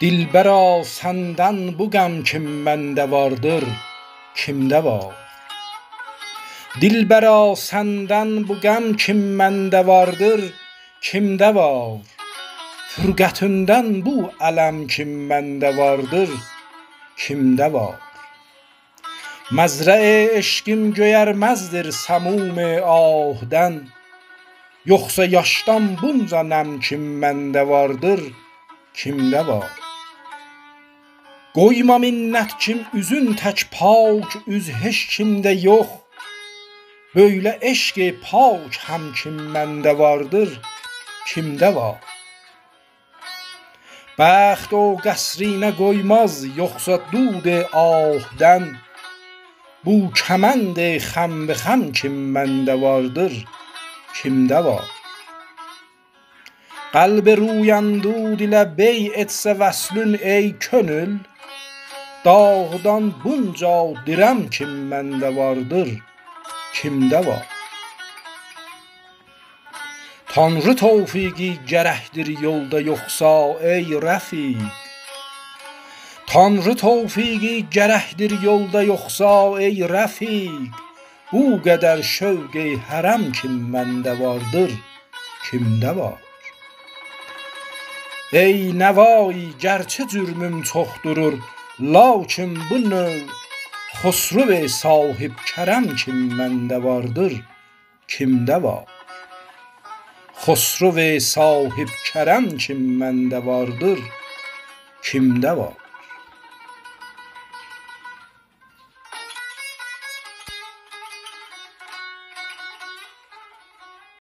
Dilbera senden bu gam kim mende vardır, kimde var? Dilbera senden bu gam kim mende vardır, kimde var? Fırqatündən bu ələm kim məndə vardır, kimdə var? Məzrəi eşqim göyərməzdir səmum-i ahdən, yoxsa yaşdan bunca nəm kim məndə vardır, kimdə var? Qoyma minnət kim üzün tək pak, üz heç kimdə yox, böylə eşq-i pak həm kim məndə vardır, kimdə var? Bəxt o qəsrinə qoymaz, yoxsa dud-i ahdən, bu kəmənd-i xəm-bi-xəm kim məndə vardır, kimdə var? Qəlbi ruyəndud ilə bey etsə vəslün ey könül, dağdan bunca dirəm kim məndə vardır, kimdə var? Tanrı tövfiqi gərəkdir yolda yoxsa ey rəfiq, Tanrı tövfiqi gərəkdir yolda yoxsa ey rəfiq, bu qədər şövq-i hərəm kim məndə vardır, kimdə var? Ey nəvai gərçə cürmüm çoxdurur, lakin bu növ xosru-i sahib kərəm kim məndə vardır, kimdə var? Xosru-i sahib kərəm kim məndə vardır, kimdə var?